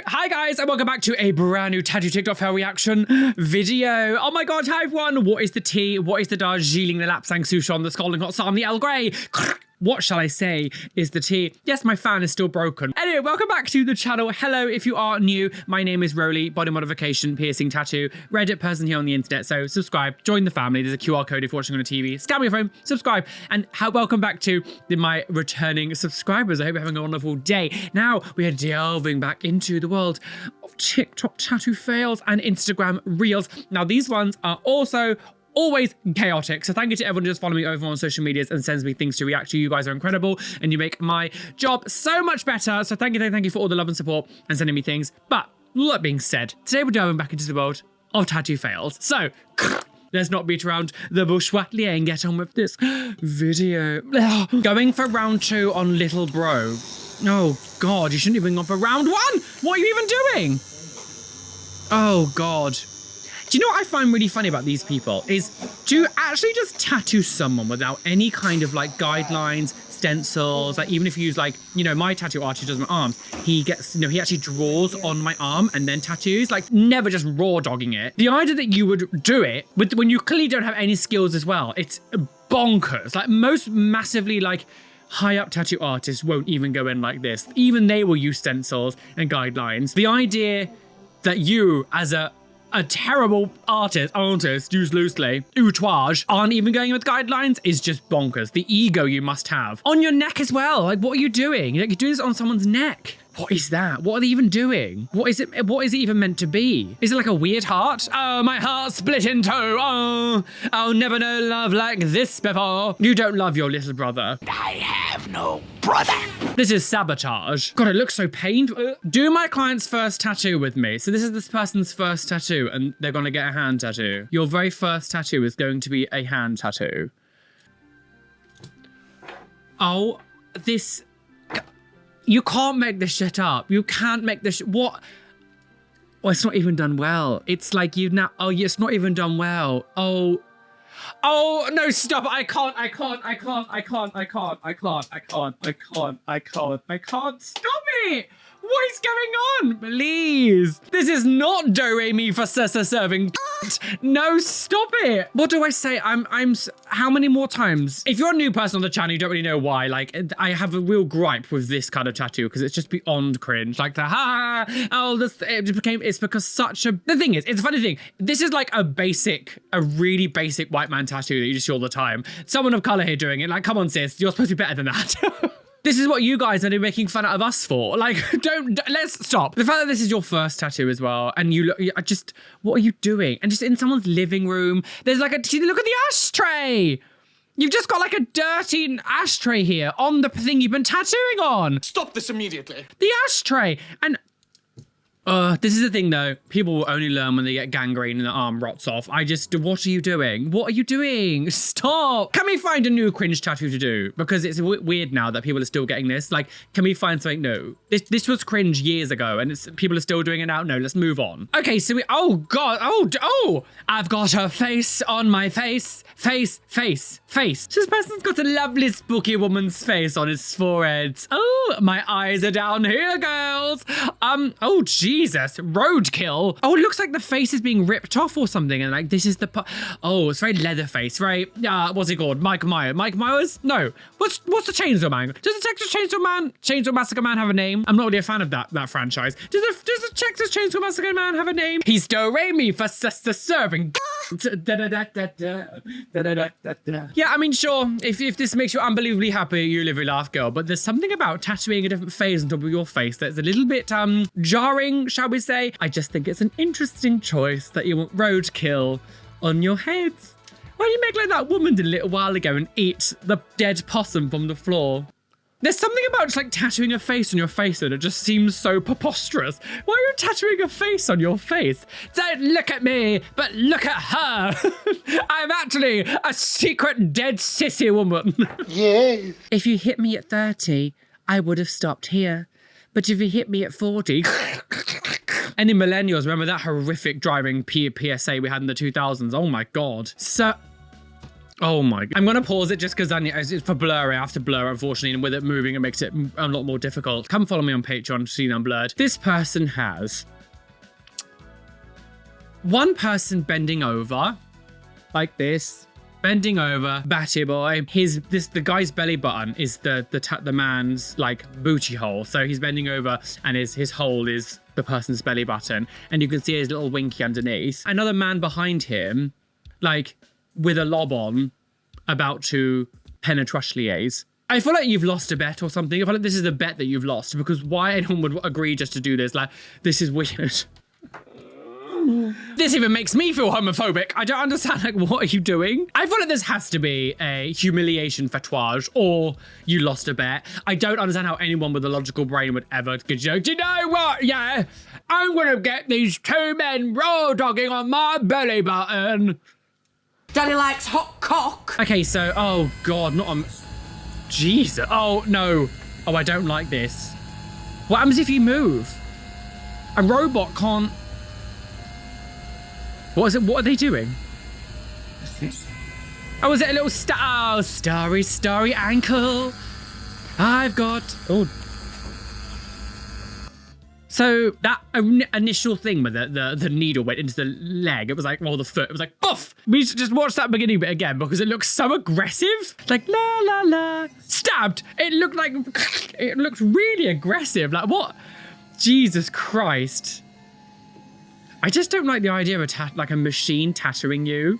Hi guys, and welcome back to a brand new tattoo TikTok fail reaction video. Oh my god, hi everyone. What is the tea? What is the Darjeeling, the Lapsang Souchong, the Scalding Hot Psalm, the Earl Grey? What shall I say is the tea? Yes, my fan is still broken. Anyway, welcome back to the channel. Hello, if you are new, my name is Roly, body modification, piercing, tattoo, Reddit person here on the internet. So subscribe, join the family. There's a QR code if you're watching on a TV. Scan your phone, subscribe, and welcome back to my returning subscribers. I hope you're having a wonderful day. Now, we are delving back into the world of TikTok tattoo fails and Instagram reels. Now, these ones are also always chaotic. So thank you to everyone who just follow me over on social medias and sends me things to react to. You guys are incredible and you make my job so much better. So thank you for all the love and support and sending me things. But all that being said, today we're diving back into the world of tattoo fails. So let's not beat around the bush and get on with this video. Going for round 2 on little bro. Oh God, you shouldn't even go for round 1. What are you even doing? Oh God. Do you know what I find really funny about these people is to actually just tattoo someone without any kind of like guidelines, stencils, like even if you use like, you know, my tattoo artist does my arms, he gets, you know, he actually draws on my arm and then tattoos, like never just raw dogging it. The idea that you would do it with when you clearly don't have any skills as well, it's bonkers. Like most massively like high up tattoo artists won't even go in like this. Even they will use stencils and guidelines. The idea that you as a terrible artist, used loosely, outrage, aren't even going with guidelines is just bonkers. The ego you must have. On your neck as well. Like, what are you doing? You're doing this on someone's neck. What is that? What are they even doing? What is it? What is it even meant to be? Is it like a weird heart? Oh, my heart split in two. Oh, I'll never know love like this before. You don't love your little brother. I have no brother. This is sabotage. God, it looks so painful. Do my client's first tattoo with me. So this is this person's first tattoo and they're gonna get a hand tattoo. Your very first tattoo is going to be a hand tattoo. Oh, this... You can't make this shit up. You can't make this what? Oh, it's not even done well. It's like you've now, oh, it's not even done well. Oh, no, stop. I can't. Stop it. What is going on? Please. This is not do re mi fa sa serving. No, stop it. What do I say? How many more times? If you're a new person on the channel, you don't really know why. Like, I have a real gripe with this kind of tattoo because it's just beyond cringe. Like the it's because such a, the thing is, it's a funny thing. This is like a really basic white man tattoo that you just see all the time. Someone of color here doing it. Like, come on, sis, you're supposed to be better than that. This is what you guys are making fun of us for. Like, let's stop. The fact that this is your first tattoo as well, and you look, what are you doing? And just in someone's living room, there's like look at the ashtray. You've just got like a dirty ashtray here on the thing you've been tattooing on. Stop this immediately. The ashtray. And this is the thing though, people will only learn when they get gangrene and the arm rots off. What are you doing? What are you doing? Stop. Can we find a new cringe tattoo to do? Because it's weird now that people are still getting this. Like, can we find something new? This was cringe years ago and people are still doing it now. No, let's move on. Okay, so oh God, oh, I've got a face on my face. Face. So this person's got a lovely spooky woman's face on his forehead. Oh, my eyes are down here, girls. Oh, Jesus, roadkill. Oh, it looks like the face is being ripped off or something. And like, this is the, oh, it's very Leatherface, right? What's it called? Mike Myers? No. What's the Chainsaw Man? Does the Texas Chainsaw Massacre Man have a name? I'm not really a fan of that franchise. Does the Texas Chainsaw Massacre Man have a name? He's do re mi for serving. Yeah, I mean, sure, if this makes you unbelievably happy, you live your life, girl, but there's something about tattooing a different phase on top of your face that's a little bit jarring, shall we say. I just think it's an interesting choice that you want roadkill on your heads. Why do you make like that woman did a little while ago and eat the dead possum from the floor? There's something about just like tattooing a face on your face that it just seems so preposterous. Why are you tattooing a face on your face? Don't look at me, but look at her. I'm actually a secret dead sissy woman. Yes. If you hit me at 30, I would have stopped here. But if you hit me at 40... Any millennials remember that horrific driving PSA we had in the 2000s? Oh my God. So... Oh my. I'm going to pause it just because it's for blur. I have to blur, unfortunately. And with it moving, it makes it a lot more difficult. Come follow me on Patreon to see them blurred. This person has one person bending over like this. Bending over, batty boy. The guy's belly button is the man's like booty hole. So he's bending over and his hole is the person's belly button. And you can see his little winky underneath. Another man behind him, like with a lob on, about to penetrusliase. I feel like you've lost a bet or something. I feel like this is a bet that you've lost, because why anyone would agree just to do this? Like, this is weird. This even makes me feel homophobic. I don't understand, like, what are you doing? I feel like this has to be a humiliation fatouage, or you lost a bet. I don't understand how anyone with a logical brain would ever go, do you know what? Yeah, I'm gonna get these two men raw dogging on my belly button. Daddy likes hot cock. Okay, so, oh God, not on, Jesus. Oh no. Oh, I don't like this. What happens if you move? A robot can't. What is it? What are they doing? Oh, is it a little starry ankle? I've got. Oh. So that initial thing where the needle went into the leg, it was like, well, the foot, it was like, poof. We should just watch that beginning bit again because it looks so aggressive. Like, la, la, la. Stabbed. It looked like, it looked really aggressive. Like, what? Jesus Christ. I just don't like the idea of a machine tattooing you.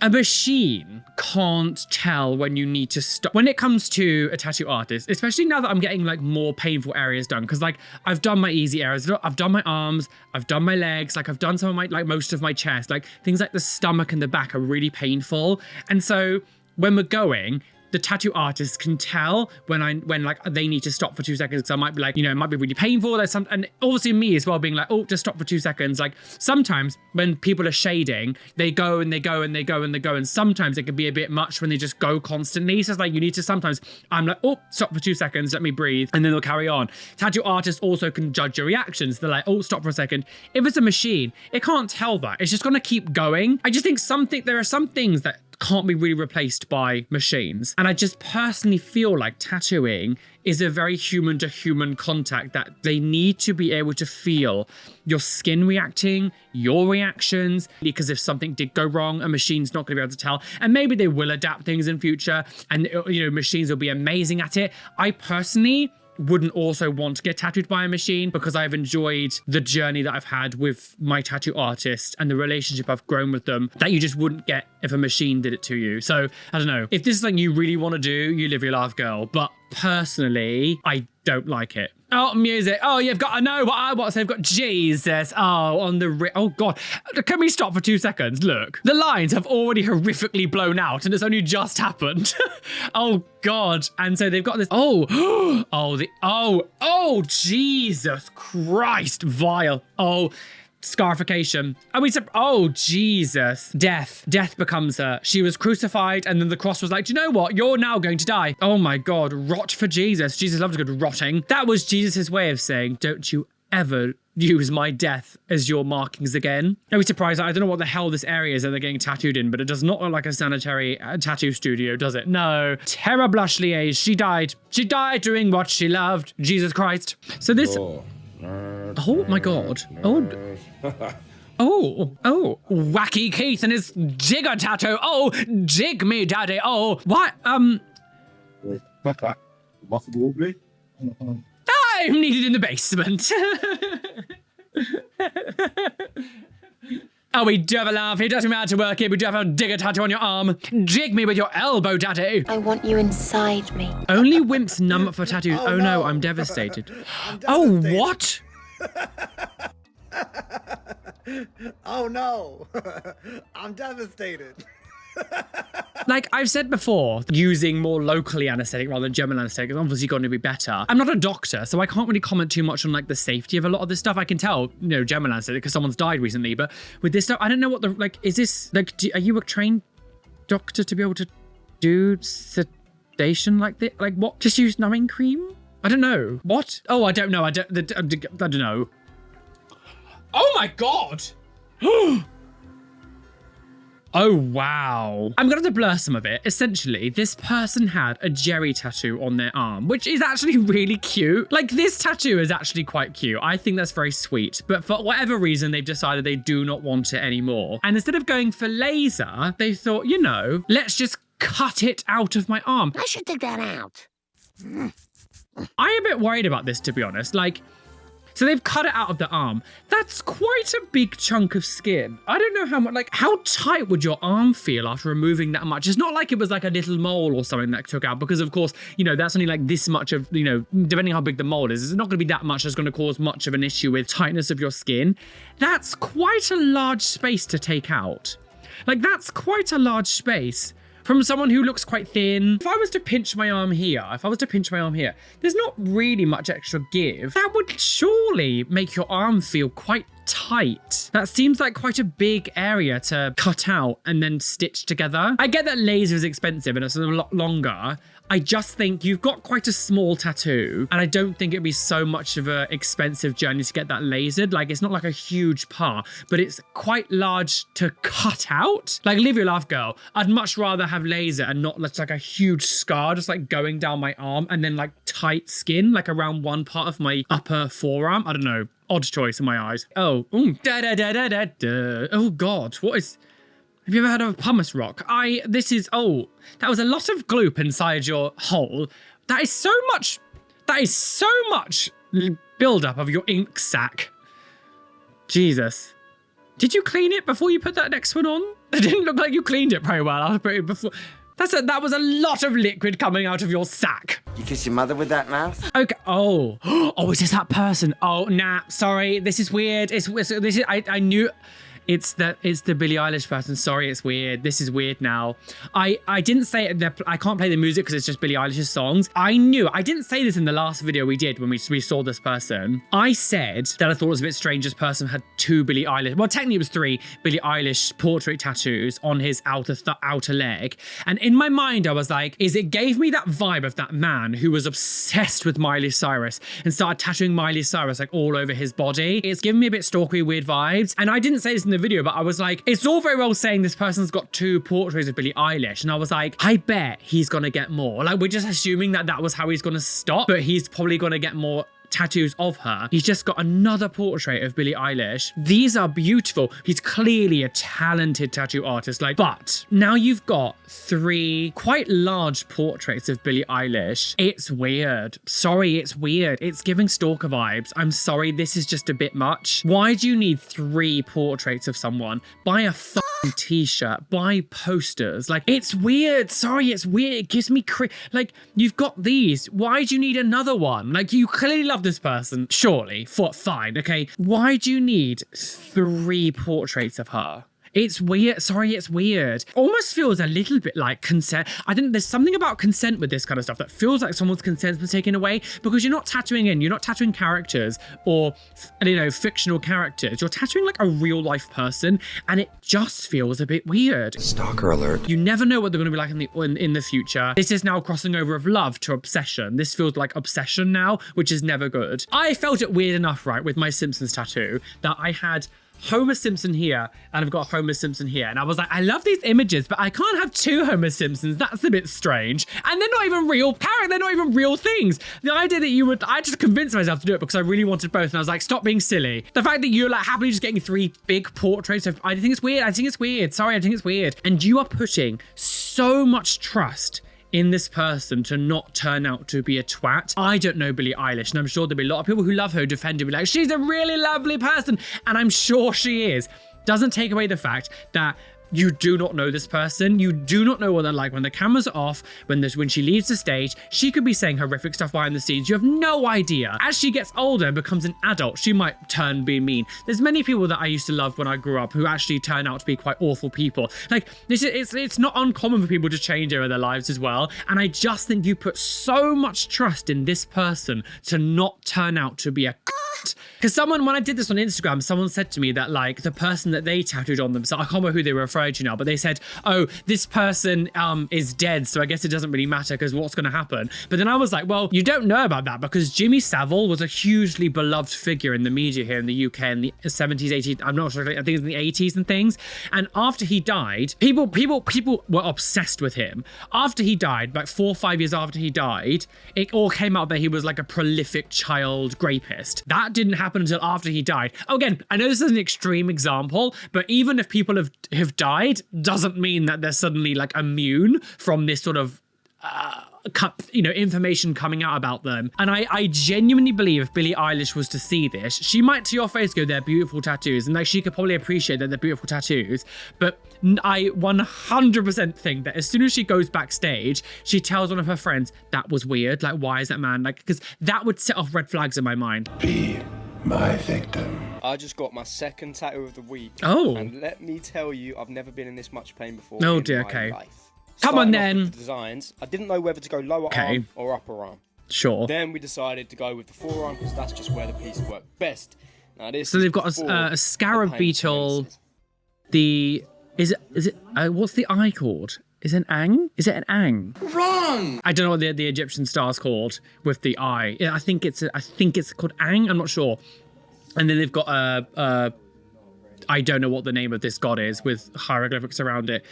A machine can't tell when you need to stop. When it comes to a tattoo artist, especially now that I'm getting like more painful areas done, because like I've done my easy areas, I've done my arms, I've done my legs, like I've done some of my, like most of my chest, like things like the stomach and the back are really painful. And so when we're going, the tattoo artist can tell when like they need to stop for 2 seconds. So I might be like, you know, it might be really painful. There's some, and obviously me as well being like, oh, just stop for 2 seconds. Like sometimes when people are shading, they go and they go and they go and they go. And sometimes it can be a bit much when they just go constantly. So it's like, you need to sometimes, I'm like, oh, stop for 2 seconds. Let me breathe. And then they'll carry on. Tattoo artists also can judge your reactions. They're like, oh, stop for a second. If it's a machine, it can't tell that. It's just going to keep going. I just think there are some things that can't be really replaced by machines. And I just personally feel like tattooing is a very human to human contact, that they need to be able to feel your skin reacting, your reactions, because if something did go wrong, a machine's not gonna be able to tell. And maybe they will adapt things in future and, you know, machines will be amazing at it. I personally wouldn't also want to get tattooed by a machine, because I've enjoyed the journey that I've had with my tattoo artist and the relationship I've grown with them that you just wouldn't get if a machine did it to you. So I don't know, if this is something you really want to do, you live your life, girl. But personally, I don't like it. Oh, music. Oh, you've got, I know what I want. So they've got Jesus. Oh, on the, oh God. Can we stop for 2 seconds? Look, the lines have already horrifically blown out and it's only just happened. Oh God. And so they've got this, oh, Jesus Christ, vile. Oh, scarification. Oh, Jesus. Death becomes her. She was crucified and then the cross was like, do you know what? You're now going to die. Oh my God, rot for Jesus. Jesus loves a good rotting. That was Jesus's way of saying, don't you ever use my death as your markings again. Don't be surprised. I don't know what the hell this area is that they're getting tattooed in, but it does not look like a sanitary tattoo studio, does it? No. Terra Blushlier, she died. She died doing what she loved. Jesus Christ. So this... Oh my God. Oh, Wacky Keith and his jigger tattoo. Oh, jig me, daddy. Oh, what? I'm needed in the basement. Oh, we do have a laugh. It doesn't matter to work here. We do have a digger tattoo on your arm. Jig me with your elbow, daddy. I want you inside me. Only wimps numb for tattoos. Oh no, I'm devastated. Oh, what? Oh no, I'm devastated. Like I've said before, using more locally anesthetic rather than German anesthetic is obviously going to be better. I'm not a doctor, so I can't really comment too much on like the safety of a lot of this stuff. I can tell, you know, German anesthetic because someone's died recently, but with this stuff, I don't know what the, like, is this, like, are you a trained doctor to be able to do sedation like this? Like what? Just use numbing cream? I don't know. What? Oh, I don't know. I don't know. Oh my God. Oh, wow. I'm going to blur some of it. Essentially, this person had a Jerry tattoo on their arm, which is actually really cute. Like, this tattoo is actually quite cute. I think that's very sweet. But for whatever reason, they've decided they do not want it anymore. And instead of going for laser, they thought, you know, let's just cut it out of my arm. I should take that out. I'm a bit worried about this, to be honest. Like, so they've cut it out of the arm. That's quite a big chunk of skin. I don't know how much, like, how tight would your arm feel after removing that much? It's not like it was like a little mole or something that took out, because of course, you know, that's only like this much of, you know, depending how big the mole is, it's not gonna be that much that's gonna cause much of an issue with tightness of your skin. That's quite a large space to take out. Like, that's quite a large space. From someone who looks quite thin. If I was to pinch my arm here, there's not really much extra give. That would surely make your arm feel quite tight. That seems like quite a big area to cut out and then stitch together. I get that laser is expensive and it's a lot longer. I just think you've got quite a small tattoo, and I don't think it'd be so much of an expensive journey to get that lasered. Like, it's not like a huge part, but it's quite large to cut out. Like, live your life, girl. I'd much rather have laser and not like a huge scar just like going down my arm and then like tight skin like around one part of my upper forearm. I don't know. Odd choice in my eyes. Oh, oh God, what is... Have you ever heard of a pumice rock? That was a lot of gloop inside your hole. That is so much buildup of your ink sac. Jesus. Did you clean it before you put that next one on? It didn't look like you cleaned it very well. I put it before. That was a lot of liquid coming out of your sack. You kiss your mother with that mouth? Okay. Oh, is this that person? Oh, nah. Sorry. This is weird. I knew. It's the Billie Eilish person. Sorry, it's weird. This is weird now. I didn't say it. I can't play the music because it's just Billie Eilish's songs. I didn't say this in the last video we did when we saw this person. I said that I thought it was a bit strange this person had 2 Billie Eilish. Well, technically it was 3 Billie Eilish portrait tattoos on his outer leg. And in my mind, I was like, it gave me that vibe of that man who was obsessed with Miley Cyrus and started tattooing Miley Cyrus like all over his body. It's giving me a bit stalkery, weird vibes. And I didn't say this in the video, but I was like, it's all very well saying this person's got 2 portraits of Billie Eilish, and I was like, I bet he's gonna get more. Like, we're just assuming that was how he's gonna stop, but he's probably gonna get more tattoos of her. He's just got another portrait of Billie Eilish. These are beautiful. He's clearly a talented tattoo artist, but now you've got 3 quite large portraits of Billie Eilish. It's weird. Sorry, it's weird. It's giving stalker vibes. I'm sorry, this is just a bit much. Why do you need 3 portraits of someone? Buy a t-shirt, buy posters. Like, it's weird. Sorry, it's weird. It gives me like, you've got these. Why do you need another one? Like, you clearly love this person, surely. Fine, okay. Why do you need 3 portraits of her? It's weird. Sorry, it's weird. Almost feels a little bit like consent. I think there's something about consent with this kind of stuff that feels like someone's consent's been taken away, because you're not tattooing characters or, you know, fictional characters. You're tattooing like a real life person, and it just feels a bit weird. Stalker alert. You never know what they're going to be like in the future. This is now crossing over of love to obsession. This feels like obsession now, which is never good. I felt it weird enough, right, with my Simpsons tattoo that I had Homer Simpson here, and I've got Homer Simpson here. And I was like, I love these images, but I can't have 2 Homer Simpsons. That's a bit strange. And they're not even real characters. They're not even real things. The idea that I just convinced myself to do it because I really wanted both. And I was like, stop being silly. The fact that you're like happily just getting 3 big portraits of, I think it's weird. Sorry, I think it's weird. And you are putting so much trust in this person to not turn out to be a twat. I don't know Billie Eilish, and I'm sure there'll be a lot of people who love her who defend her, be like, she's a really lovely person, and I'm sure she is. Doesn't take away the fact that you do not know this person. You do not know what they're like when the cameras are off, when she leaves the stage. She could be saying horrific stuff behind the scenes. You have no idea. As she gets older and becomes an adult, she might be mean. There's many people that I used to love when I grew up who actually turn out to be quite awful people. Like, it's not uncommon for people to change over their lives as well. And I just think you put so much trust in this person to not turn out to be a Because someone, when I did this on Instagram, someone said to me that like the person that they tattooed on them, so I can't remember who they were referring to now, but they said, oh, this person is dead, so I guess it doesn't really matter because what's going to happen? But then I was like, well, you don't know about that because Jimmy Savile was a hugely beloved figure in the media here in the UK in the 70s, 80s, I'm not sure, I think it was in the 80s and things. And after he died, people were obsessed with him. After he died, like 4 or 5 years after he died, it all came out that he was like a prolific child rapist. That didn't happen until after he died. Oh, again, I know this is an extreme example, but even if people have died, doesn't mean that they're suddenly like immune from this sort of information coming out about them. And I genuinely believe if Billie Eilish was to see this, she might to your face go, they're beautiful tattoos, and like she could probably appreciate that they're beautiful tattoos, but I 100% think that as soon as she goes backstage, she tells one of her friends, that was weird, like why is that man, like, because that would set off red flags in my mind. Be my victim. I just got my second tattoo of the week. Oh. And let me tell you, I've never been in this much pain before Oh in dear, my okay. life. Come on Starting off then. with the designs, I didn't know whether to go lower arm or upper arm. Sure. Then we decided to go with the forearm because that's just where the piece worked best. Now this. So they've got a scarab beetle. Is it what's the eye called? Is it an ang? Is it an ang? Wrong. I don't know what the Egyptian star's called with the eye. Yeah, I think it's called ang. I'm not sure. And then they've got I don't know what the name of this god is with hieroglyphics around it.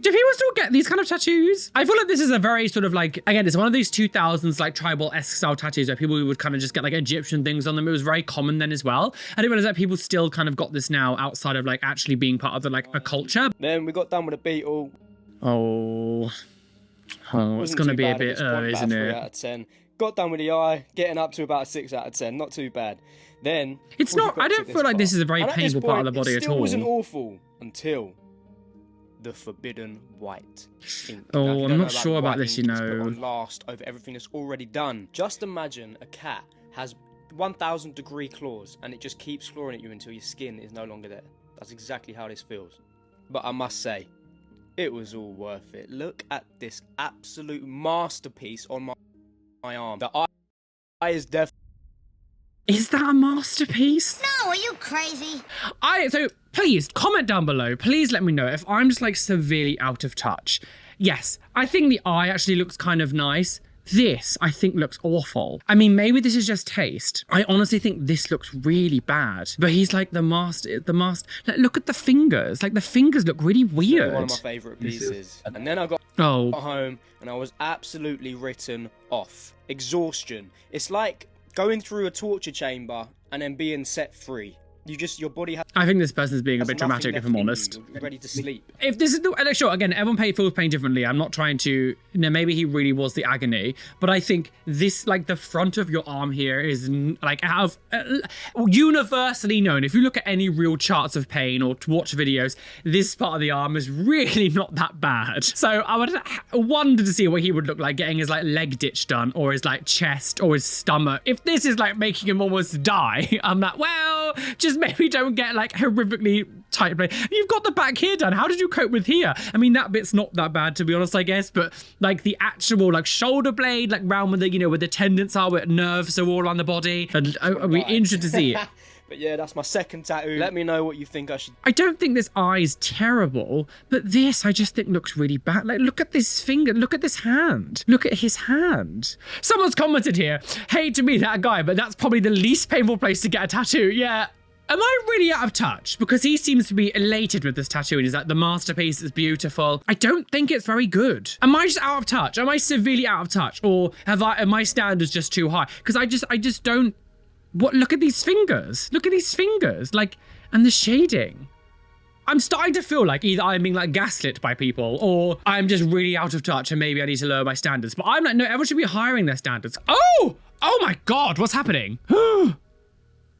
Do people still get these kind of tattoos? I feel like this is a very sort of like, again, it's one of these 2000s like tribal-esque style tattoos where people would kind of just get like Egyptian things on them. It was very common then as well. I didn't realize that people still kind of got this now outside of like actually being part of the like a culture. Then we got done with a beetle. Oh, it's going to be a bit, isn't it? 3 out of 10. Got done with the eye, getting up to about a 6 out of 10. Not too bad. Then it's not. I don't feel like this is a very painful part of the body at all. It wasn't awful until the forbidden white ink. Oh, I'm not sure about this, you know. Last over everything that's already done. Just imagine a cat has 1,000 degree claws and it just keeps clawing at you until your skin is no longer there. That's exactly how this feels. But I must say, it was all worth it. Look at this absolute masterpiece on my arm. The eye is definitely. Is that a masterpiece? No, are you crazy? So please comment down below. Please let me know if I'm just like severely out of touch. Yes, I think the eye actually looks kind of nice. This, I think, looks awful. I mean, maybe this is just taste. I honestly think this looks really bad. But he's like the master. Like, look at the fingers. Like the fingers look really weird. One of my favourite pieces. And then I got home and I was absolutely written off. Exhaustion. It's like going through a torture chamber and then being set free. Your body has. I think this person's being a bit dramatic, if I'm honest. You're ready to sleep. If this is the sure, again, everyone feels pain differently. I'm not trying to. Maybe he really was the agony, but I think this, like the front of your arm here, is like out of universally known. If you look at any real charts of pain or watch videos, this part of the arm is really not that bad. So I would wonder to see what he would look like getting his like leg ditch done, or his like chest, or his stomach. If this is like making him almost die, I'm like, well, just maybe don't get like horrifically tight. You've got the back here done. How did you cope with here? I mean, that bit's not that bad, to be honest, I guess, but like the actual like shoulder blade, like round with the, you know, where the tendons are, where nerves are all around the body. And I'd be interested to see it. But yeah, that's my second tattoo. Let me know what you think I should. I don't think this eye is terrible, but this I just think looks really bad. Like, look at this finger. Look at this hand. Look at his hand. Someone's commented here, hate to be that guy, but that's probably the least painful place to get a tattoo. Yeah. Am I really out of touch? Because he seems to be elated with this tattoo and he's like, the masterpiece is beautiful. I don't think it's very good. Am I just out of touch? Am I severely out of touch? Or are my standards just too high? Because I just don't. Look at these fingers. Look at these fingers. Like, and the shading. I'm starting to feel like either I'm being like gaslit by people or I'm just really out of touch and maybe I need to lower my standards. But I'm like, no, everyone should be hiring their standards. Oh my God, what's happening?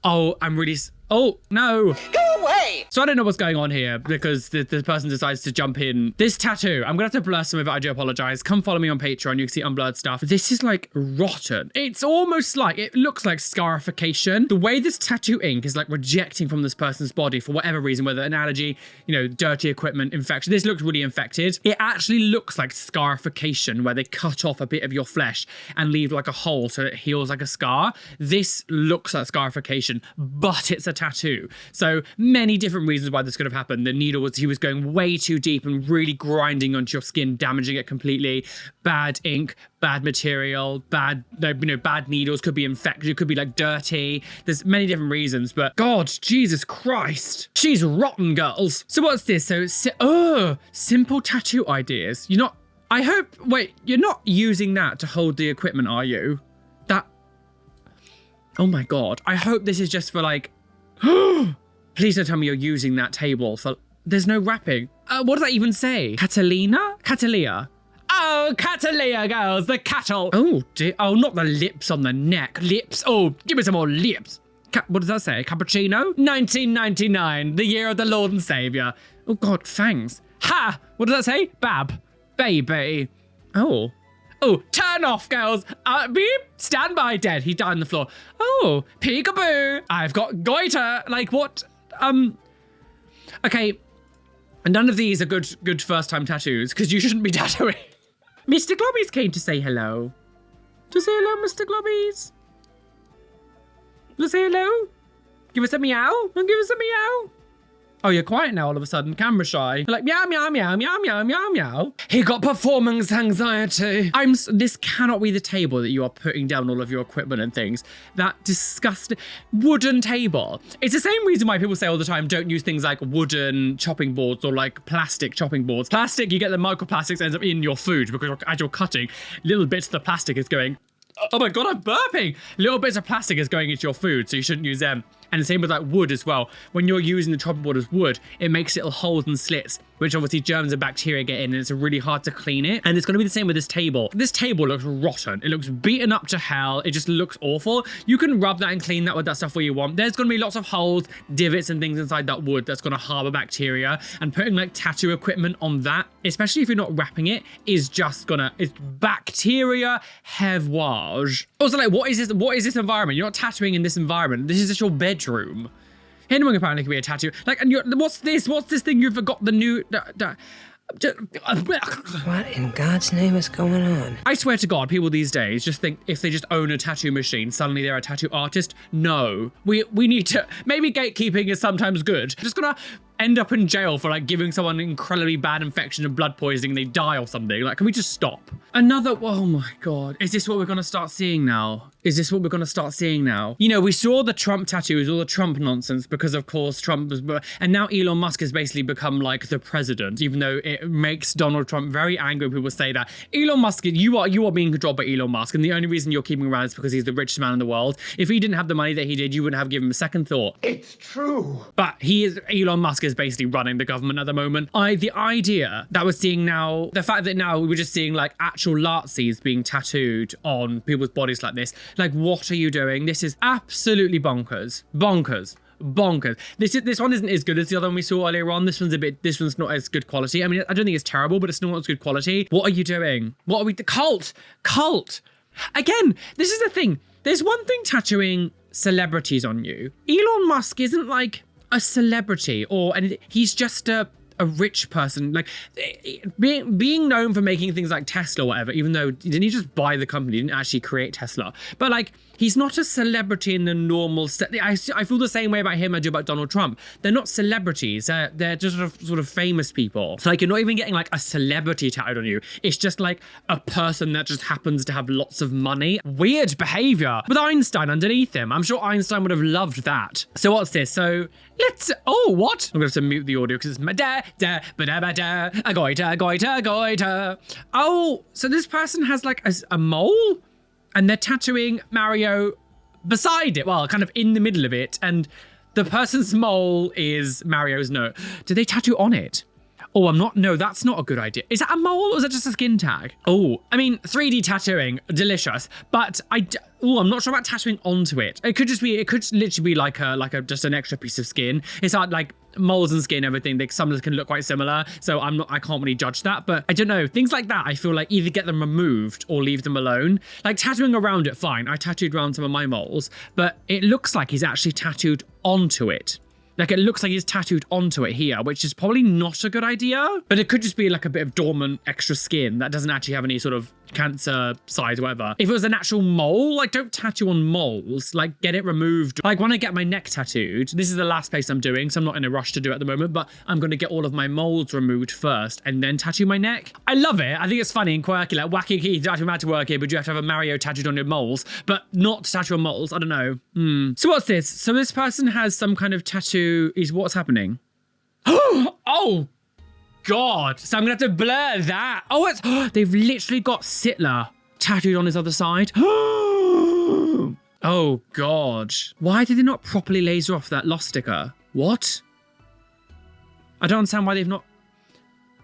Oh, I'm really, oh no. Go away! Roly! So I don't know what's going on here because the person decides to jump in. This tattoo, I'm gonna have to blur some of it, I do apologize. Come follow me on Patreon, you can see unblurred stuff. This is like rotten. It's almost like, it looks like scarification. The way this tattoo ink is like rejecting from this person's body for whatever reason, whether an allergy, you know, dirty equipment, infection. This looks really infected. It actually looks like scarification where they cut off a bit of your flesh and leave like a hole so it heals like a scar. This looks like scarification, but it's a tattoo. So many different reasons why this could have happened. The needle was, he was going way too deep and really grinding onto your skin, damaging it completely. Bad ink, bad material, bad, you know, bad needles, could be infected, it could be like dirty. There's many different reasons, but God, Jesus Christ. She's rotten, girls. So what's this? So, simple tattoo ideas. You're not, I hope, wait, you're not using that to hold the equipment, are you? That, oh my God. I hope this is just for like, please don't tell me you're using that table for, there's no wrapping. What does that even say? Catalina? Catalia. Oh, Catalia, girls, the cattle. Oh, dear. Oh, not the lips on the neck. Lips. Oh, give me some more lips. What does that say? Cappuccino? 1999, the year of the Lord and Savior. Oh, God, fangs. Ha! What does that say? Bab. Baby. Oh. Oh, turn off, girls. Beep. Stand by, dead. He died on the floor. Oh, peekaboo. I've got goiter. Like, what? Okay. None of these are good first-time tattoos, because you shouldn't be tattooing. Mr. Globbies came to say hello. To say hello, Mr. Globbies. To say hello. Give us a meow. Give us a meow. Oh, you're quiet now all of a sudden, camera shy. You're like, meow, meow, meow, meow, meow, meow, meow. He got performance anxiety. This cannot be the table that you are putting down all of your equipment and things. That disgusting wooden table. It's the same reason why people say all the time, don't use things like wooden chopping boards or like plastic chopping boards. Plastic, you get the microplastics ends up in your food because as you're cutting, little bits of the plastic is going, oh my God, I'm burping. Little bits of plastic is going into your food, so you shouldn't use them. And the same with like wood as well. When you're using the chopping board as wood, it makes little holes and slits, which obviously germs and bacteria get in, and it's really hard to clean it. And it's going to be the same with this table. This table looks rotten. It looks beaten up to hell. It just looks awful. You can rub that and clean that with that stuff where you want. There's going to be lots of holes, divots and things inside that wood that's going to harbor bacteria, and putting like tattoo equipment on that, especially if you're not wrapping it, is just gonna, it's bacteria hevage. Also, like, what is this environment? You're not tattooing in this environment. This is just your bedroom. Anyone apparently can be a tattoo. Like, and what's this? What's this thing you forgot the new... What in God's name is going on? I swear to God, people these days just think if they just own a tattoo machine, suddenly they're a tattoo artist. No. We need to... Maybe gatekeeping is sometimes good. Just gonna end up in jail for like giving someone an incredibly bad infection and blood poisoning and they die or something. Like, can we just stop? Another... Oh my God. Is this what we're gonna start seeing now? Is this what we're gonna start seeing now? You know, we saw the Trump tattoos, all the Trump nonsense, because of course Trump was... And now Elon Musk has basically become like the president, even though it makes Donald Trump very angry when people say that. Elon Musk, you are being controlled by Elon Musk, and the only reason you're keeping him around is because he's the richest man in the world. If he didn't have the money that he did, you wouldn't have given him a second thought. It's true. But Elon Musk is basically running the government at the moment. The idea that we're seeing now, the fact that now we're just seeing like actual Nazis being tattooed on people's bodies like this, like what are you doing? This is absolutely bonkers. Bonkers. Bonkers. This one isn't as good as the other one we saw earlier on. This one's not as good quality. I mean, I don't think it's terrible, but it's not as good quality. What are you doing? What are we, the cult? Again, this is the thing. There's one thing tattooing celebrities on you. Elon Musk isn't like a celebrity or anything. He's just a rich person. Like being known for making things like Tesla or whatever, even though didn't he just buy the company, he didn't actually create Tesla. But like, he's not a celebrity in the normal I feel the same way about him I do about Donald Trump. They're not celebrities. They're just sort of famous people. So like, you're not even getting like a celebrity tattooed on you. It's just like a person that just happens to have lots of money. Weird behavior. With Einstein underneath him. I'm sure Einstein would have loved that. So what's this? So oh, what? I'm gonna have to mute the audio because it's goiter. Oh, so this person has like a mole? And they're tattooing Mario beside it, well, kind of in the middle of it. And the person's mole is Mario's nose. Do they tattoo on it? Oh, no, that's not a good idea. Is that a mole or is that just a skin tag? Oh, I mean, 3D tattooing, delicious. But I'm not sure about tattooing onto it. It could literally be like just an extra piece of skin. It's like moles and skin, everything, some of them can look quite similar. So I can't really judge that, but I don't know. Things like that, I feel like either get them removed or leave them alone. Like tattooing around it, fine. I tattooed around some of my moles, but it looks like he's actually tattooed onto it. Like it looks like he's tattooed onto it here, which is probably not a good idea, but it could just be like a bit of dormant extra skin that doesn't actually have any sort of cancer size or whatever. If it was an actual mole, like don't tattoo on moles, like get it removed. Like when I get my neck tattooed, this is the last place I'm doing, so I'm not in a rush to do it at the moment, but I'm going to get all of my moles removed first and then tattoo my neck. I love it. I think it's funny and quirky, like wacky Keith, you actually had to work here, but you have to have a Mario tattooed on your moles, but not tattoo on moles. I don't know. So what's this? So this person has some kind of tattoo. What's happening? Oh! God, so I'm gonna have to blur that. Oh, they've literally got Sittler tattooed on his other side. Oh God, why did they not properly laser off that lost sticker? What? I don't understand why they've not.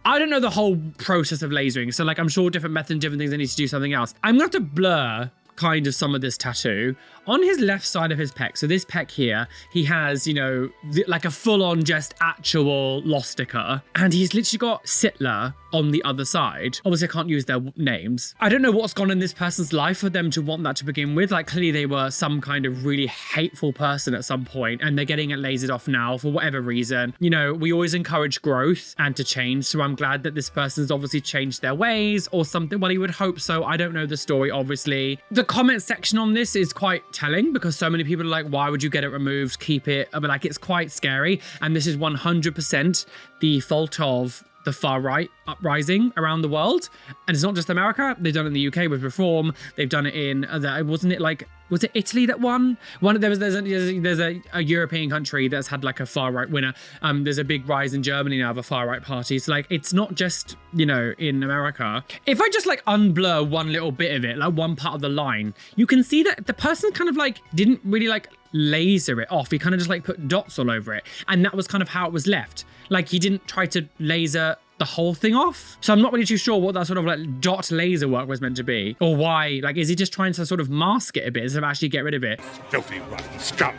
I don't know the whole process of lasering, so like I'm sure different methods, different things, they need to do something else. I'm gonna have to blur kind of some of this tattoo on his left side of his pec. So this pec here, he has, you know, like a full-on just actual lost sticker, and he's literally got Sittler on the other side. Obviously, I can't use their names. I don't know what's gone in this person's life for them to want that to begin with. Like clearly they were some kind of really hateful person at some point, and they're getting it lasered off now for whatever reason. You know, we always encourage growth and to change. So I'm glad that this person's obviously changed their ways or something. Well, you would hope so. I don't know the story, obviously. The comment section on this is quite telling because so many people are like, why would you get it removed? Keep it. But like, it's quite scary. And this is 100% the fault of the far right uprising around the world. And it's not just America. They've done it in the UK with reform. They've done it in, wasn't it like, was it Italy that won? There's a European country that's had like a far right winner. There's a big rise in Germany now of a far right party. So like, it's not just, you know, in America. If I just like unblur one little bit of it, like one part of the line, you can see that the person kind of like didn't really like laser it off. He kind of just like put dots all over it. And that was kind of how it was left. Like he didn't try to laser the whole thing off. So I'm not really too sure what that sort of like dot laser work was meant to be or why. Like, is he just trying to sort of mask it a bit instead of actually get rid of it? Filthy rotten scum.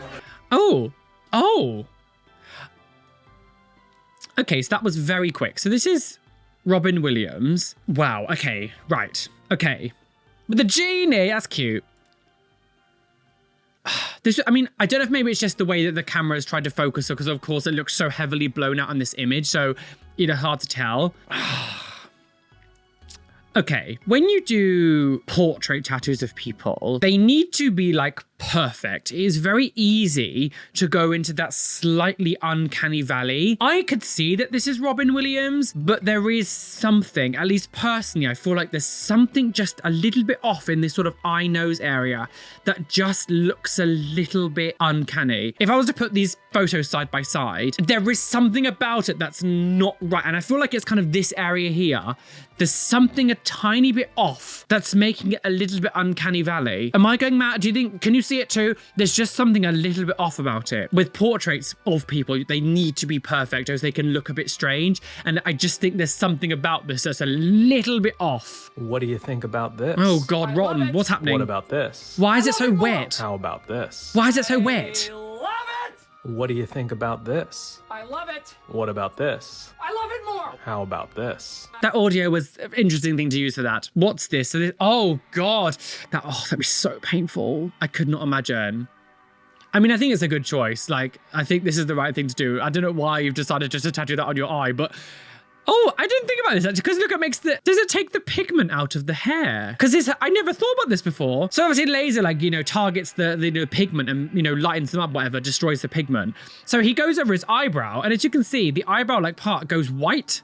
Oh. Okay, so that was very quick. So this is Robin Williams. Wow. Okay. Right. Okay. But the genie, that's cute. I mean, I don't know if maybe it's just the way that the camera has tried to focus, because of course it looks so heavily blown out on this image, so you know, hard to tell. Okay, when you do portrait tattoos of people, they need to be like perfect. It is very easy to go into that slightly uncanny valley. I could see that this is Robin Williams, but there is something, at least personally, I feel like there's something just a little bit off in this sort of eye nose area that just looks a little bit uncanny. If I was to put these photos side by side, there is something about it that's not right. And I feel like it's kind of this area here. There's something a tiny bit off that's making it a little bit uncanny valley. Am I going mad? Do you think, can you see it too? There's just something a little bit off about it. With portraits of people, they need to be perfect or they can look a bit strange. And I just think there's something about this that's a little bit off. What do you think about this? Oh God, rotten. What's happening? What about this? Why is it so wet? How about this? Why is it so wet? What do you think about this? I love it. What about this? I love it more. How about this? That audio was an interesting thing to use for that. What's this? So oh God, that'd be so painful. I could not imagine. I mean, I think it's a good choice. Like, I think this is the right thing to do. I don't know why you've decided just to tattoo that on your eye, but oh, I didn't think about this actually, because look, does it take the pigment out of the hair? Because I never thought about this before. So obviously laser, like, you know, targets the pigment and, you know, lightens them up, whatever, destroys the pigment. So he goes over his eyebrow, and as you can see, the eyebrow like part goes white.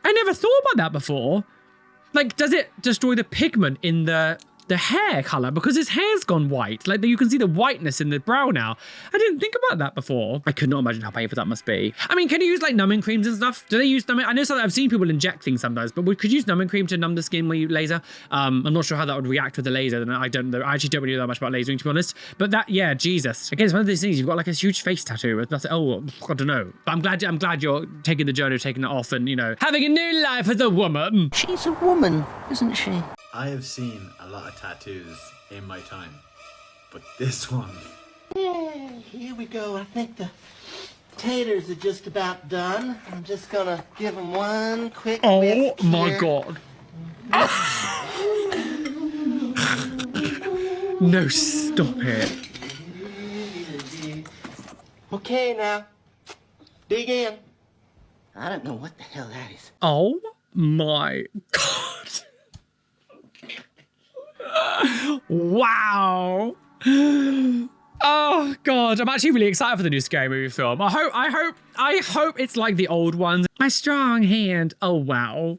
I never thought about that before. Like, does it destroy the pigment in the the hair color because his hair's gone white. Like you can see the whiteness in the brow now. I didn't think about that before. I could not imagine how painful that must be. I mean, can you use like numbing creams and stuff? Do they use numbing? I know I've seen people inject things sometimes, but could you use numbing cream to numb the skin when you laser? I'm not sure how that would react with the laser. And I don't know. I actually don't really know that much about lasering, to be honest. But that, yeah, Jesus. Again, it's one of these things. You've got like a huge face tattoo with nothing. Oh, I don't know. But I'm glad you're taking the journey of taking it off and, you know, having a new life as a woman. She's a woman, isn't she? I have seen a lot of tattoos in my time, but this one. Yeah, here we go. I think the taters are just about done. I'm just gonna give them one quick whisk my here. God. No, stop it. Okay, now. Dig in. I don't know what the hell that is. Oh my God. Wow. Oh God, I'm actually really excited for the new Scary Movie film. I hope it's like the old ones. My strong hand. Oh wow.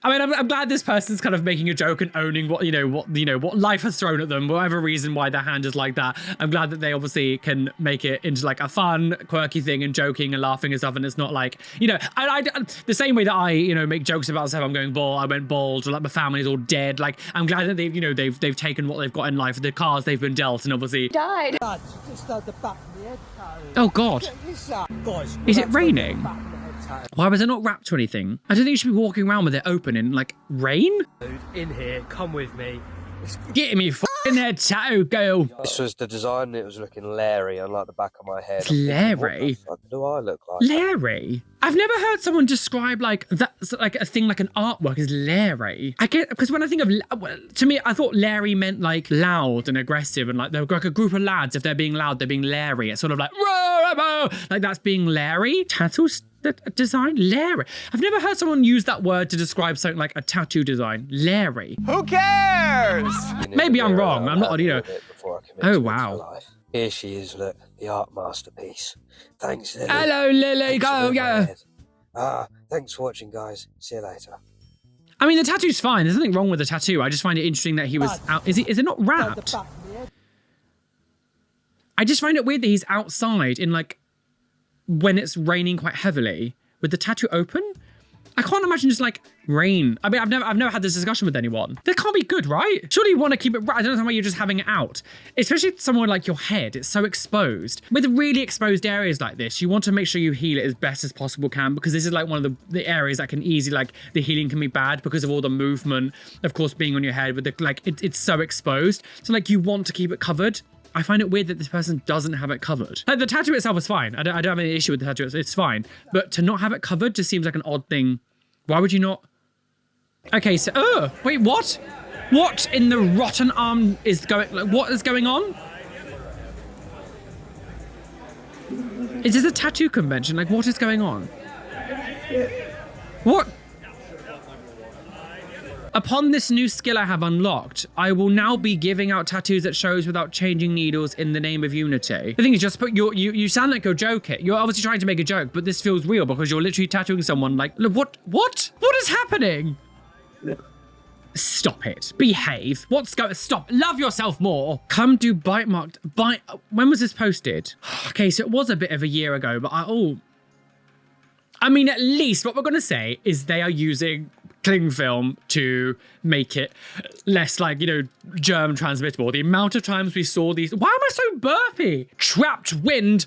I mean, I'm glad this person's kind of making a joke and owning what life has thrown at them, whatever reason why their hand is like that. I'm glad that they obviously can make it into like a fun, quirky thing and joking and laughing and stuff. And it's not like, you know, I the same way that I, you know, make jokes about stuff. I'm going bald. I went bald, or like my family's all dead. Like, I'm glad that they've, you know, they've taken what they've got in life, the cards they've been dealt, and obviously Died. Oh God. Is it raining? Why was it not wrapped to anything? I don't think you should be walking around with it open in like rain. In here, come with me. Get me in there, tattoo girl. This was the design. It was looking Larry, unlike the back of my head. It's Larry. What the fuck do I look like? Larry. I've never heard someone describe like that, like a thing like an artwork as Larry. I get, because when I think of, to me, I thought Larry meant like loud and aggressive, and like they're like a group of lads. If they're being loud, they're being Larry. It's sort of like that's being Larry. Tattoos. That design? Larry. I've never heard someone use that word to describe something like a tattoo design. Larry. Who cares? Maybe I'm wrong. I'm not, you know. Oh, wow. Here she is, look. The art masterpiece. Thanks, Lily. Hello, Lily. Go, yeah. Thanks for watching, guys. See you later. I mean, the tattoo's fine. There's nothing wrong with the tattoo. I just find it interesting that he was out. Is it not wrapped? I just find it weird that he's outside in like, when it's raining quite heavily with the tattoo open. I can't imagine just like rain. I mean, I've never had this discussion with anyone. That can't be good, right? Surely you want to keep it. I don't know why you're just having it out, especially somewhere like your head. It's so exposed. With really exposed areas like this, you want to make sure you heal it as best as possible can, because this is like one of the areas that can easily, like, the healing can be bad because of all the movement, of course, being on your head with the, like, it's so exposed. So like you want to keep it covered. I find it weird that this person doesn't have it covered. Like, the tattoo itself is fine. I don't have any issue with the tattoo. It's fine. But to not have it covered just seems like an odd thing. Why would you not? Okay, so, wait, what? What in the rotten arm is going, like, what is going on? Is this a tattoo convention? Like, what is going on? What? Upon this new skill I have unlocked, I will now be giving out tattoos at shows without changing needles in the name of unity. The thing is, just put you sound like you're joking. You're obviously trying to make a joke, but this feels real because you're literally tattooing someone like, look, what is happening? Stop it. Behave. Stop. Love yourself more. Come do bite marked. When was this posted? Okay, so it was a bit of a year ago, but I mean, at least what we're going to say is they are using cling film to make it less, like, you know, germ transmittable. The amount of times we saw these. Why am I so burpy? Trapped wind.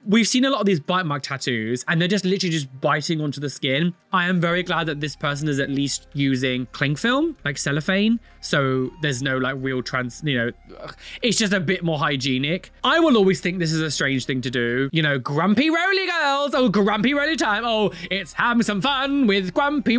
We've seen a lot of these bite mark tattoos and they're just literally just biting onto the skin. I am very glad that this person is at least using cling film, like cellophane. So there's no like real it's just a bit more hygienic. I will always think this is a strange thing to do. You know, grumpy Roly girls. Oh, grumpy Roly time. Oh, it's having some fun with grumpy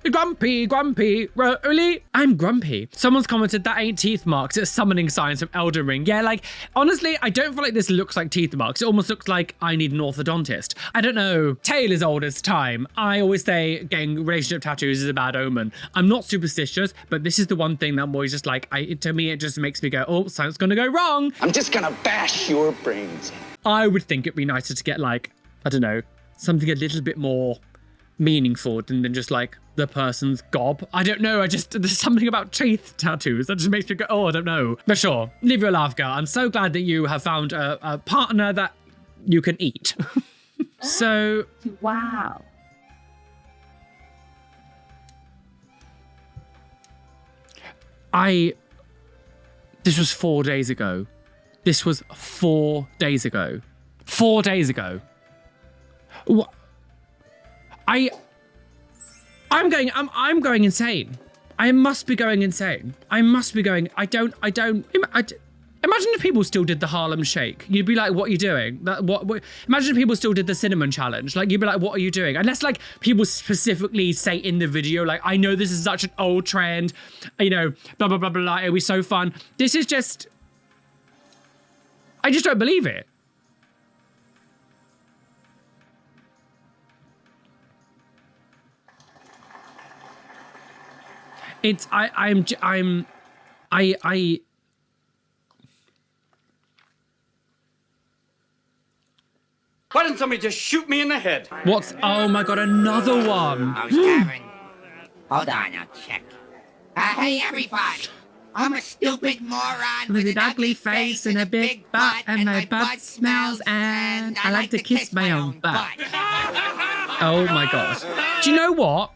grumpy Roly. I'm grumpy. Someone's commented that ain't teeth marks. It's summoning signs from Elden Ring. Yeah, like, honestly, I don't feel like this looks like teeth marks. It almost looks like I need an orthodontist. I don't know. Tale as old as time. I always say getting relationship tattoos is a bad omen. I'm not superstitious, but this is the one thing that I'm always just like, to me, it just makes me go, oh, something's gonna go wrong. I'm just gonna bash your brains. I would think it'd be nicer to get like, I don't know, something a little bit more meaningful than just like the person's gob. I don't know. There's something about teeth tattoos that just makes me go, oh, I don't know. But sure, leave your laugh, girl. I'm so glad that you have found a partner that you can eat. So. Wow. This was 4 days ago. This was 4 days ago. 4 days ago. What? I'm going insane. I must be going insane. Imagine if people still did the Harlem Shake. You'd be like, what are you doing? Imagine if people still did the cinnamon challenge. Like, you'd be like, what are you doing? Unless, like, people specifically say in the video, like, I know this is such an old trend, you know, blah, blah, blah, blah, blah. It'll be so fun. This is just, I just don't believe it. It's, Why didn't somebody just shoot me in the head? What's, oh my God, another one. Oh, Karen. Hold on, I'll check. Hey, everybody. I'm a stupid moron with an ugly face and a big butt, and my butt smells, and I like to kiss my own butt. Oh my God. Do you know what?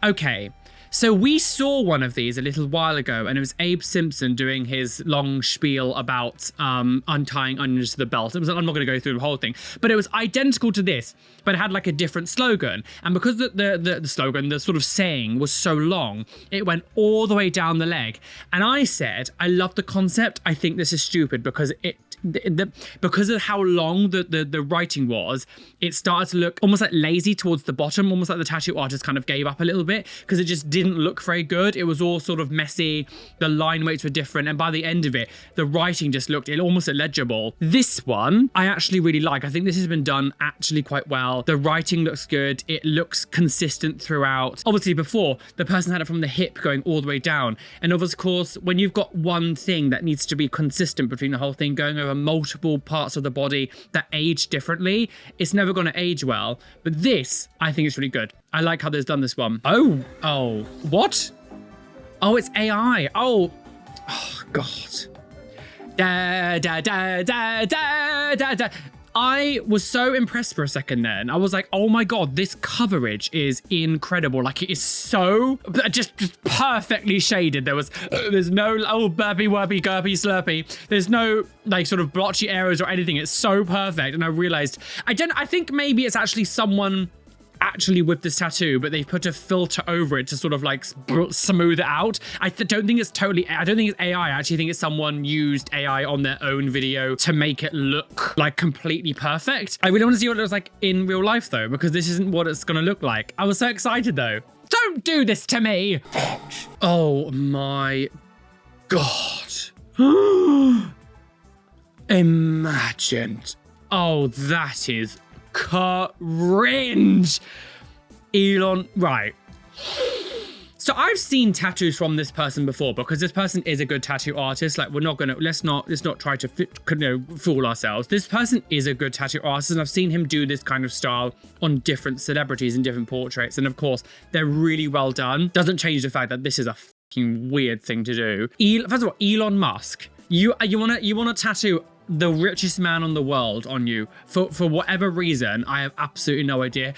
Okay. So we saw one of these a little while ago, and it was Abe Simpson doing his long spiel about untying onions to the belt. I'm not going to go through the whole thing, but it was identical to this, but it had like a different slogan. And because the slogan, the sort of saying was so long, it went all the way down the leg. And I said, I love the concept. I think this is stupid because because of how long the writing was, it started to look almost like lazy towards the bottom, almost like the tattoo artist kind of gave up a little bit because it just didn't look very good. It was all sort of messy, the line weights were different, and by the end of it, the writing just looked almost illegible. This one, I actually really like. I think this has been done actually quite well. The writing looks good. It looks consistent throughout. Obviously before, the person had it from the hip going all the way down. And of course, when you've got one thing that needs to be consistent between the whole thing going over multiple parts of the body that age differently, it's never going to age well. But this, I think, is really good. I like how they've done this one. Oh, what? Oh, it's AI. Oh, God. Da, da, da, da, da, da, da. I was so impressed for a second then. I was like, oh my God, this coverage is incredible. Like, it is so just perfectly shaded. There's no, oh, burpy, wurpy, gurpy, slurpy. There's no like sort of blotchy areas or anything. It's so perfect. And I realized, I think maybe it's actually someone actually with this tattoo, but they've put a filter over it to sort of like smooth it out. I don't think it's AI. I actually think it's someone used AI on their own video to make it look like completely perfect. I really want to see what it looks like in real life though, because this isn't what it's gonna look like. I was so excited though. Don't do this to me. Oh my God. Imagine. Oh, that is cringe. Elon, right. So I've seen tattoos from this person before because this person is a good tattoo artist. Like, let's not try to fool ourselves. This person is a good tattoo artist, and I've seen him do this kind of style on different celebrities and different portraits. And of course, they're really well done. Doesn't change the fact that this is a fucking weird thing to do. First of all, Elon Musk, you wanna tattoo the richest man on the world on you for whatever reason. I have absolutely no idea.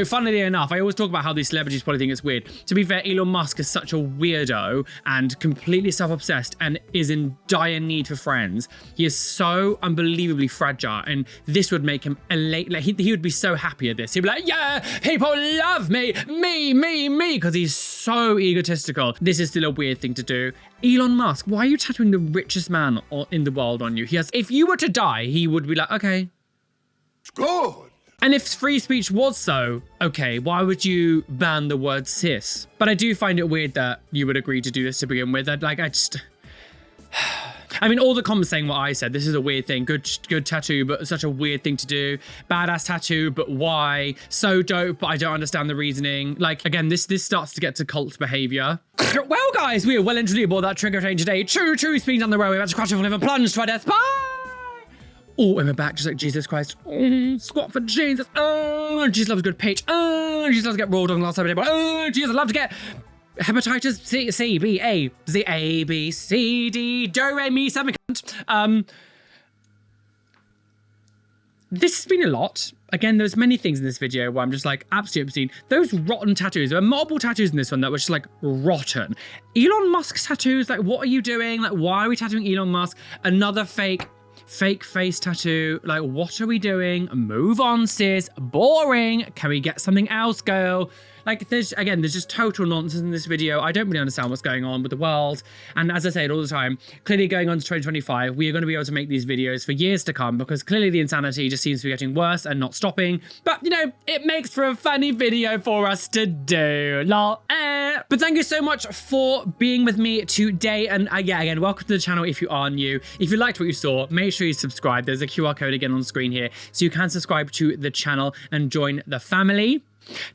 Funnily enough, I always talk about how these celebrities probably think it's weird. To be fair, Elon Musk is such a weirdo and completely self-obsessed and is in dire need for friends. He is so unbelievably fragile, and this would make him elate. Like, he would be so happy at this. He'd be like, yeah, people love me, because he's so egotistical. This is still a weird thing to do. Elon Musk, why are you tattooing the richest man in the world on you? If you were to die, he would be like, okay. It's good. And if free speech was so, okay, why would you ban the word cis? But I do find it weird that you would agree to do this to begin with. I mean, all the comments saying what I said. This is a weird thing. Good tattoo, but such a weird thing to do. Badass tattoo, but why? So dope, but I don't understand the reasoning. Like, again, this starts to get to cult behavior. Well, guys, we are well and truly aboard that trigger train today. True speed on the road. We're about to crash off and live and plunge to our death. Bye! Oh, in my back, just like Jesus Christ. Oh, squat for Jesus. Oh, Jesus loves a good pitch. Oh, Jesus loves to get rolled on the last time of the day. Oh, Jesus loves to get hepatitis C, B, A, Z, A, B, C, D, do, re, mi, semicant. This has been a lot. Again, there's many things in this video where I'm just like absolutely obscene. Those rotten tattoos. There are multiple tattoos in this one that were just like rotten. Elon Musk's tattoos, like what are you doing? Like why are we tattooing Elon Musk? Another fake face tattoo. Like what are we doing? Move on, sis. Boring. Can we get something else, girl? Like there's just total nonsense in this video. I don't really understand what's going on with the world. And as I say it all the time, clearly going on to 2025, we are going to be able to make these videos for years to come because clearly the insanity just seems to be getting worse and not stopping. But you know, it makes for a funny video for us to do. Lol. But thank you so much for being with me today. And yeah, again, welcome to the channel if you are new. If you liked what you saw, make sure you subscribe. There's a QR code again on screen here. So you can subscribe to the channel and join the family.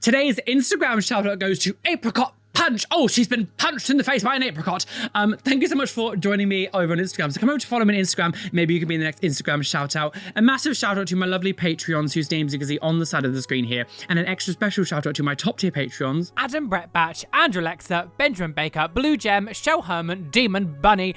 Today's Instagram shout out goes to Apricot Punch. Oh, she's been punched in the face by an apricot. Thank you so much for joining me over on Instagram. So come over to follow me on Instagram. Maybe you can be in the next Instagram shout out. A massive shout out to my lovely Patreons whose names you can see on the side of the screen here. And an extra special shout out to my top tier Patreons. Adam Brett Batch, Andrew Alexa, Benjamin Baker, Blue Gem, Shell Herman, Demon Bunny,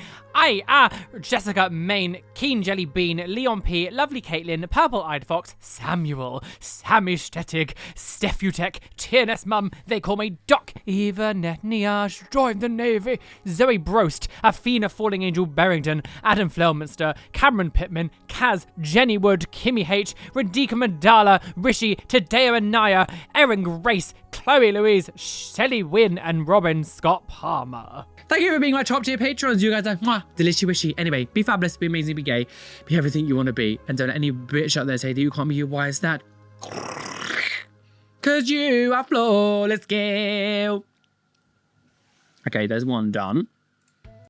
Jessica Main, Keen Jelly Bean, Leon P, Lovely Caitlin, Purple Eyed Fox, Samuel, Sammy Stetig, Stefutek, Tiernes Mum, They Call Me Doc, Eva Netniash, Join the Navy, Zoe Brost, Athena Falling Angel Berrington, Adam Flelminster, Cameron Pittman, Kaz, Jenny Wood, Kimmy H, Radhika Mandala, Rishi, Tadeo Anaya, Erin Grace, Chloe Louise, Shelley Wynn, and Robin Scott Palmer. Thank you for being my top tier patrons. You guys are mwah, delicious wishy. Anyway, be fabulous, be amazing, be gay, be everything you want to be. And don't let any bitch out there say that you can't be you. Why is that? Cause you are flawless, girl. Okay, there's one done.